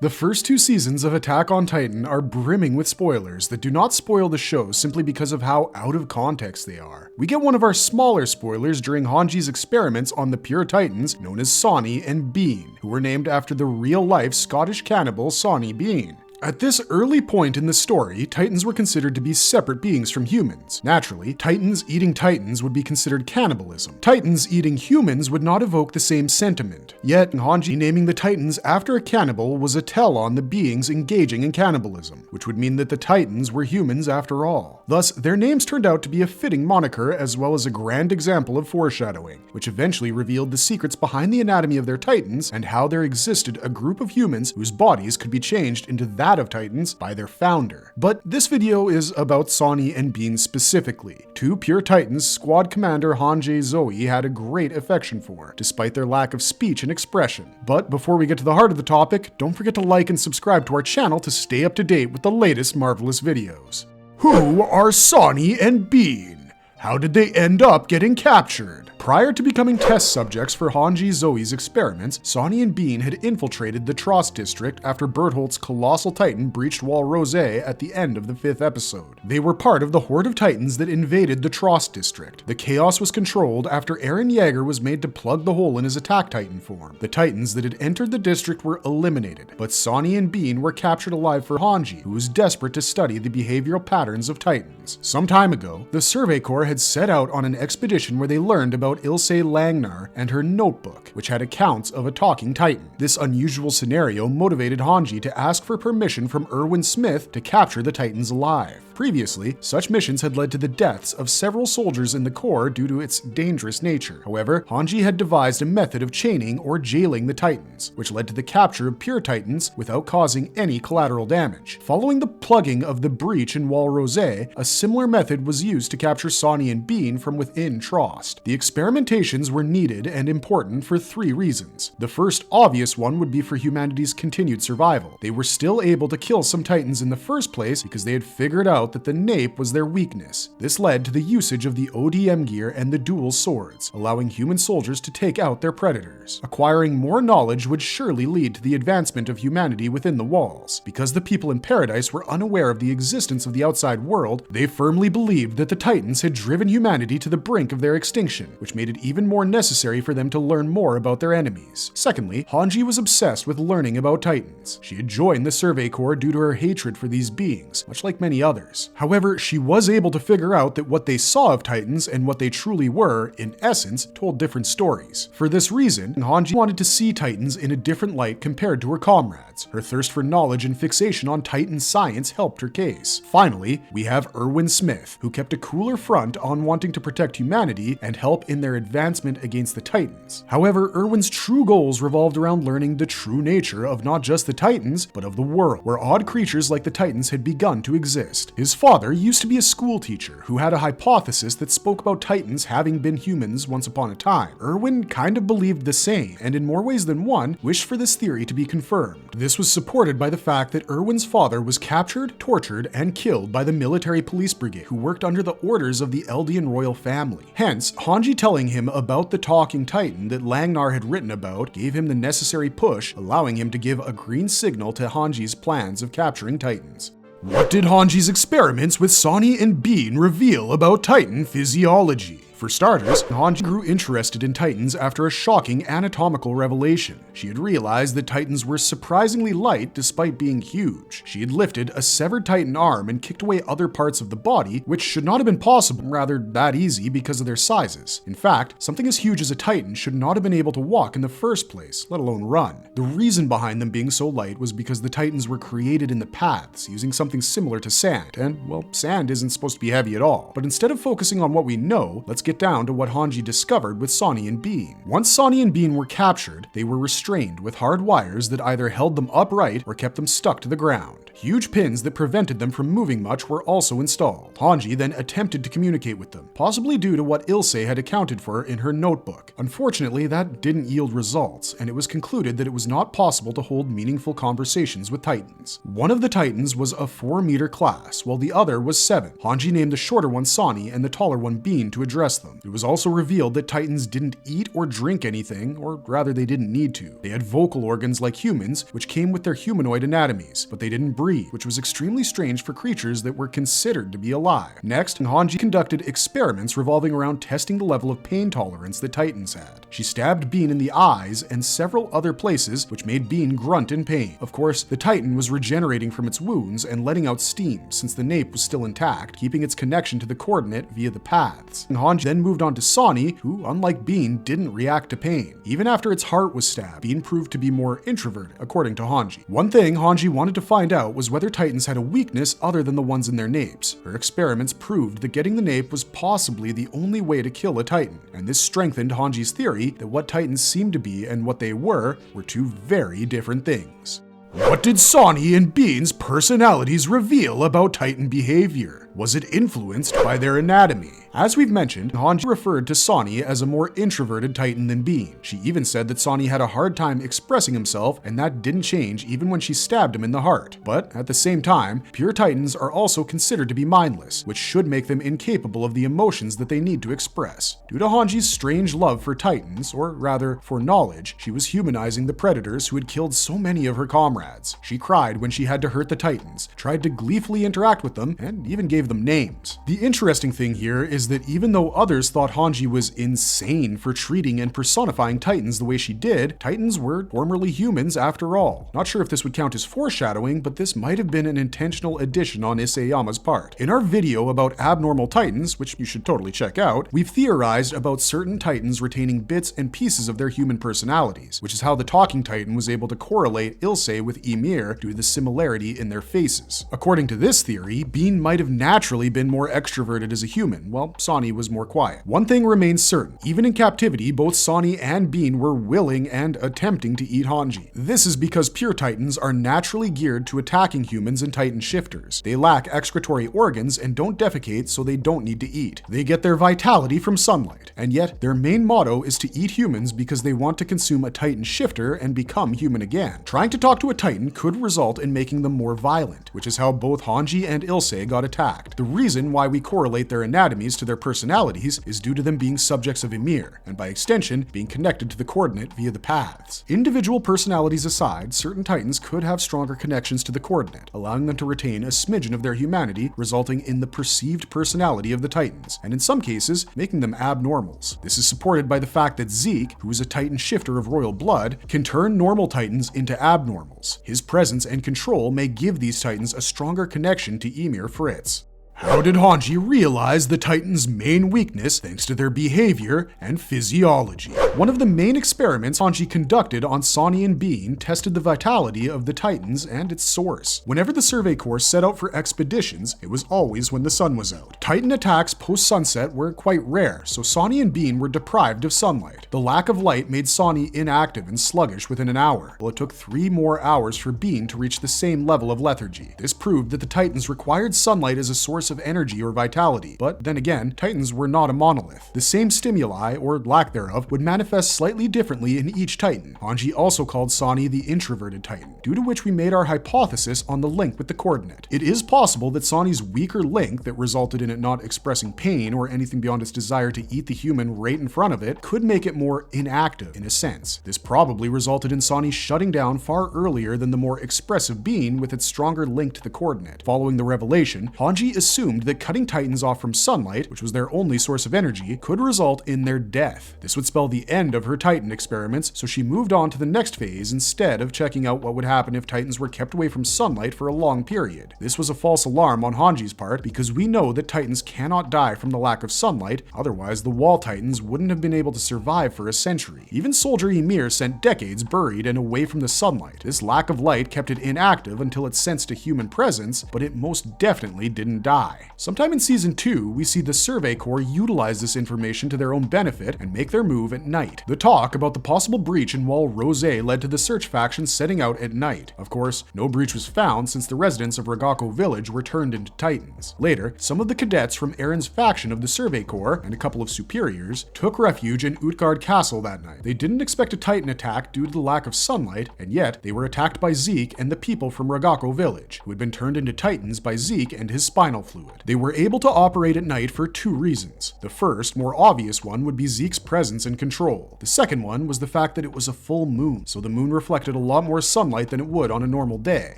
The first 2 seasons of Attack on Titan are brimming with spoilers that do not spoil the show simply because of how out of context they are. We get one of our smaller spoilers during Hanji's experiments on the pure Titans known as Sawney and Bean, who were named after the real-life Scottish cannibal Sawney Bean. At this early point in the story, Titans were considered to be separate beings from humans. Naturally, Titans eating Titans would be considered cannibalism. Titans eating humans would not evoke the same sentiment. Yet, Hanji naming the Titans after a cannibal was a tell on the beings engaging in cannibalism, which would mean that the Titans were humans after all. Thus, their names turned out to be a fitting moniker as well as a grand example of foreshadowing, which eventually revealed the secrets behind the anatomy of their Titans and how there existed a group of humans whose bodies could be changed into that of Titans by their founder. But this video is about Sawney and Bean specifically, two pure Titans Squad Commander Hanji Zoe had a great affection for, despite their lack of speech and expression. But before we get to the heart of the topic, don't forget to like and subscribe to our channel to stay up to date with the latest marvelous videos. Who are Sawney and Bean? How did they end up getting captured? Prior to becoming test subjects for Hanji Zoe's experiments, Sawney and Bean had infiltrated the Trost district after Bertholdt's colossal titan breached Wall Rose at the end of the 5th episode. They were part of the horde of titans that invaded the Trost district. The chaos was controlled after Eren Yeager was made to plug the hole in his attack titan form. The titans that had entered the district were eliminated, but Sawney and Bean were captured alive for Hanji, who was desperate to study the behavioral patterns of titans. Some time ago, the Survey Corps had set out on an expedition where they learned about Ilse Langnar and her notebook, which had accounts of a talking titan. This unusual scenario motivated Hanji to ask for permission from Erwin Smith to capture the titans alive. Previously, such missions had led to the deaths of several soldiers in the Corps due to its dangerous nature. However, Hanji had devised a method of chaining or jailing the titans, which led to the capture of pure titans without causing any collateral damage. Following the plugging of the breach in Wall Rose, a similar method was used to capture Sawney and Bean from within Trost. The experimentations were needed and important for 3 reasons. The first obvious one would be for humanity's continued survival. They were still able to kill some titans in the first place because they had figured out that the nape was their weakness. This led to the usage of the ODM gear and the dual swords, allowing human soldiers to take out their predators. Acquiring more knowledge would surely lead to the advancement of humanity within the walls. Because the people in Paradise were unaware of the existence of the outside world, they firmly believed that the Titans had driven humanity to the brink of their extinction, which made it even more necessary for them to learn more about their enemies. Secondly, Hanji was obsessed with learning about Titans. She had joined the Survey Corps due to her hatred for these beings, much like many others. However, she was able to figure out that what they saw of Titans and what they truly were, in essence, told different stories. For this reason, Hanji wanted to see Titans in a different light compared to her comrades. Her thirst for knowledge and fixation on Titan science helped her case. Finally, we have Erwin Smith, who kept a cooler front on wanting to protect humanity and help in their advancement against the Titans. However, Erwin's true goals revolved around learning the true nature of not just the Titans, but of the world, where odd creatures like the Titans had begun to exist. His father used to be a school teacher who had a hypothesis that spoke about Titans having been humans once upon a time. Erwin kind of believed the same, and in more ways than one, wished for this theory to be confirmed. This was supported by the fact that Erwin's father was captured, tortured, and killed by the military police brigade, who worked under the orders of the Eldian royal family. Hence, Hanji telling him about the talking Titan that Langnar had written about gave him the necessary push, allowing him to give a green signal to Hanji's plans of capturing Titans. What did Hanji's experiments with Sawney and Bean reveal about Titan physiology? For starters, Hanji grew interested in Titans after a shocking anatomical revelation. She had realized that Titans were surprisingly light despite being huge. She had lifted a severed Titan arm and kicked away other parts of the body, which should not have been possible, rather that easy because of their sizes. In fact, something as huge as a Titan should not have been able to walk in the first place, let alone run. The reason behind them being so light was because the Titans were created in the paths using something similar to sand, and well, sand isn't supposed to be heavy at all. But instead of focusing on what we know, let's get down to what Hanji discovered with Sawney and Bean. Once Sawney and Bean were captured, they were restrained with hard wires that either held them upright or kept them stuck to the ground. Huge pins that prevented them from moving much were also installed. Hanji then attempted to communicate with them, possibly due to what Ilse had accounted for in her notebook. Unfortunately, that didn't yield results, and it was concluded that it was not possible to hold meaningful conversations with Titans. One of the Titans was a 4-meter class, while the other was 7. Hanji named the shorter one Sawney and the taller one Bean to address them. It was also revealed that Titans didn't eat or drink anything, or rather they didn't need to. They had vocal organs like humans, which came with their humanoid anatomies, but they didn't breathe, which was extremely strange for creatures that were considered to be alive. Next, Hanji conducted experiments revolving around testing the level of pain tolerance that Titans had. She stabbed Bean in the eyes and several other places, which made Bean grunt in pain. Of course, the Titan was regenerating from its wounds and letting out steam, since the nape was still intact, keeping its connection to the coordinate via the paths. Hanji then moved on to Sawney, who, unlike Bean, didn't react to pain. Even after its heart was stabbed, Bean proved to be more introverted, according to Hanji. One thing Hanji wanted to find out was whether Titans had a weakness other than the ones in their napes. Her experiments proved that getting the nape was possibly the only way to kill a Titan, and this strengthened Hanji's theory that what Titans seemed to be and what they were two very different things. What did Sawney and Bean's personalities reveal about Titan behavior? Was it influenced by their anatomy? As we've mentioned, Hanji referred to Sawney as a more introverted Titan than Bean. She even said that Sawney had a hard time expressing himself, and that didn't change even when she stabbed him in the heart. But at the same time, pure Titans are also considered to be mindless, which should make them incapable of the emotions that they need to express. Due to Hanji's strange love for Titans, or rather, for knowledge, she was humanizing the predators who had killed so many of her comrades. She cried when she had to hurt the Titans, tried to gleefully interact with them, and even gave them names. The interesting thing here is that even though others thought Hanji was insane for treating and personifying Titans the way she did, Titans were formerly humans after all. Not sure if this would count as foreshadowing, but this might have been an intentional addition on Isayama's part. In our video about abnormal Titans, which you should totally check out, we've theorized about certain Titans retaining bits and pieces of their human personalities, which is how the talking Titan was able to correlate Ilse with Ymir due to the similarity in their faces. According to this theory, Bean might have naturally been more extroverted as a human, while Sawney was more quiet. One thing remains certain: even in captivity, both Sawney and Bean were willing and attempting to eat Hanji. This is because pure Titans are naturally geared to attacking humans and Titan shifters. They lack excretory organs and don't defecate, so they don't need to eat. They get their vitality from sunlight, and yet their main motto is to eat humans because they want to consume a Titan shifter and become human again. Trying to talk to a Titan could result in making them more violent, which is how both Hanji and Ilse got attacked. The reason why we correlate their anatomies to their personalities is due to them being subjects of Ymir, and by extension, being connected to the coordinate via the paths. Individual personalities aside, certain Titans could have stronger connections to the coordinate, allowing them to retain a smidgen of their humanity, resulting in the perceived personality of the Titans, and in some cases, making them abnormals. This is supported by the fact that Zeke, who is a Titan shifter of royal blood, can turn normal Titans into abnormals. His presence and control may give these Titans a stronger connection to Ymir Fritz. How did Hanji realize the Titan's main weakness thanks to their behavior and physiology? One of the main experiments Hanji conducted on Sawney and Bean tested the vitality of the Titans and its source. Whenever the Survey Corps set out for expeditions, it was always when the sun was out. Titan attacks post-sunset were quite rare, so Sawney and Bean were deprived of sunlight. The lack of light made Sawney inactive and sluggish within an hour, while it took 3 more hours for Bean to reach the same level of lethargy. This proved that the Titans required sunlight as a source of energy or vitality, but then again, Titans were not a monolith. The same stimuli, or lack thereof, would manifest slightly differently in each Titan. Hanji also called Sawney the introverted Titan, due to which we made our hypothesis on the link with the coordinate. It is possible that Sawney's weaker link that resulted in it not expressing pain or anything beyond its desire to eat the human right in front of it could make it more inactive in a sense. This probably resulted in Sawney shutting down far earlier than the more expressive Bean with its stronger link to the coordinate. Following the revelation, Hanji assumed that cutting Titans off from sunlight, which was their only source of energy, could result in their death. This would spell the end of her Titan experiments, so she moved on to the next phase instead of checking out what would happen if Titans were kept away from sunlight for a long period. This was a false alarm on Hanji's part, because we know that Titans cannot die from the lack of sunlight, otherwise the wall Titans wouldn't have been able to survive for a century. Even Soldier Ymir spent decades buried and away from the sunlight. This lack of light kept it inactive until it sensed a human presence, but it most definitely didn't die. Sometime in Season 2, we see the Survey Corps utilize this information to their own benefit and make their move at night. night. The talk about the possible breach in Wall Rose led to the search faction setting out at night. Of course, no breach was found since the residents of Ragako Village were turned into Titans. Later, some of the cadets from Aaron's faction of the Survey Corps and a couple of superiors took refuge in Utgard Castle that night. They didn't expect a Titan attack due to the lack of sunlight, and yet they were attacked by Zeke and the people from Ragako Village, who had been turned into Titans by Zeke and his spinal fluid. They were able to operate at night for two reasons. The first, more obvious one would be Zeke's presence and control. The second one was the fact that it was a full moon, so the moon reflected a lot more sunlight than it would on a normal day.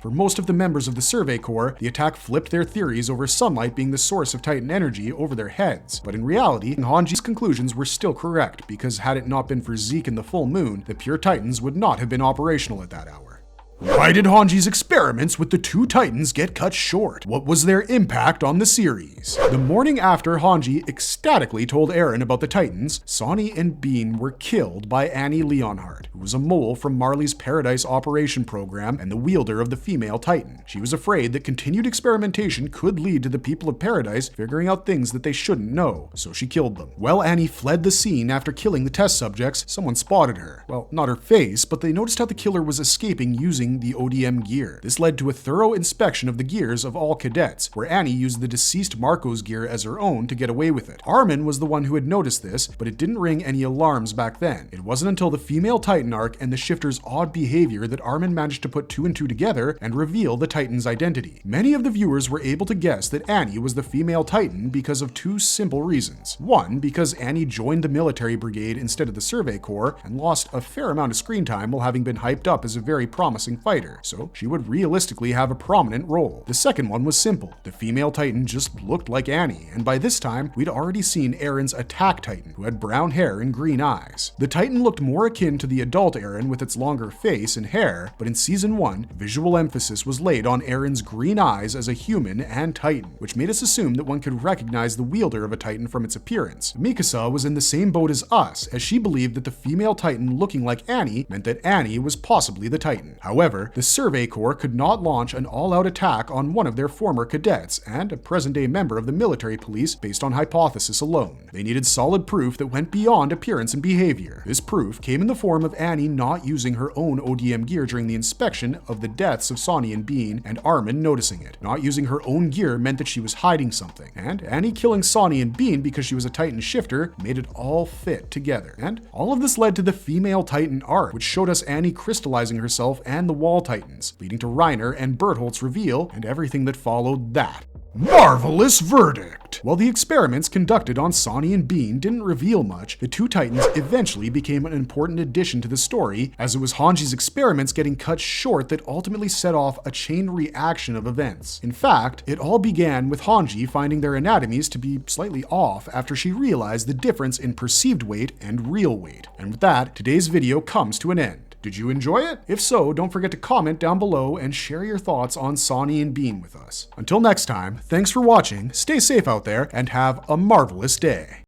For most of the members of the Survey Corps, the attack flipped their theories over sunlight being the source of Titan energy over their heads. But in reality, Hanji's conclusions were still correct, because had it not been for Zeke and the full moon, the pure Titans would not have been operational at that hour. Why did Hanji's experiments with the two Titans get cut short? What was their impact on the series? The morning after Hanji ecstatically told Aaron about the Titans, Sawney and Beane were killed by Annie Leonhardt, who was a mole from Marley's Paradise Operation program and the wielder of the female Titan. She was afraid that continued experimentation could lead to the people of Paradise figuring out things that they shouldn't know, so she killed them. While Annie fled the scene after killing the test subjects, someone spotted her. Well, not her face, but they noticed how the killer was escaping using the ODM gear. This led to a thorough inspection of the gears of all cadets, where Annie used the deceased Marco's gear as her own to get away with it. Armin was the one who had noticed this, but it didn't ring any alarms back then. It wasn't until the female Titan arc and the shifter's odd behavior that Armin managed to put two and two together and reveal the Titan's identity. Many of the viewers were able to guess that Annie was the female Titan because of two simple reasons. One, because Annie joined the military brigade instead of the Survey Corps and lost a fair amount of screen time while having been hyped up as a very promising fighter, so she would realistically have a prominent role. The second one was simple. The female Titan just looked like Annie, and by this time, we'd already seen Aaron's attack Titan, who had brown hair and green eyes. The Titan looked more akin to the adult Aaron with its longer face and hair, but in Season 1, visual emphasis was laid on Aaron's green eyes as a human and Titan, which made us assume that one could recognize the wielder of a Titan from its appearance. Mikasa was in the same boat as us, as she believed that the female Titan looking like Annie meant that Annie was possibly the Titan. However, the Survey Corps could not launch an all-out attack on one of their former cadets and a present-day member of the military police based on hypothesis alone. They needed solid proof that went beyond appearance and behavior. This proof came in the form of Annie not using her own ODM gear during the inspection of the deaths of Sawney and Bean, and Armin noticing it. Not using her own gear meant that she was hiding something, and Annie killing Sawney and Bean because she was a Titan shifter made it all fit together. And all of this led to the female Titan arc, which showed us Annie crystallizing herself and the Wall Titans, leading to Reiner and Bertholdt's reveal and everything that followed that. Marvelous verdict! While the experiments conducted on Sawney and Bean didn't reveal much, the two Titans eventually became an important addition to the story, as it was Hanji's experiments getting cut short that ultimately set off a chain reaction of events. In fact, it all began with Hanji finding their anatomies to be slightly off after she realized the difference in perceived weight and real weight. And with that, today's video comes to an end. Did you enjoy it? If so, don't forget to comment down below and share your thoughts on Sawney and Bean with us. Until next time, thanks for watching, stay safe out there, and have a marvelous day.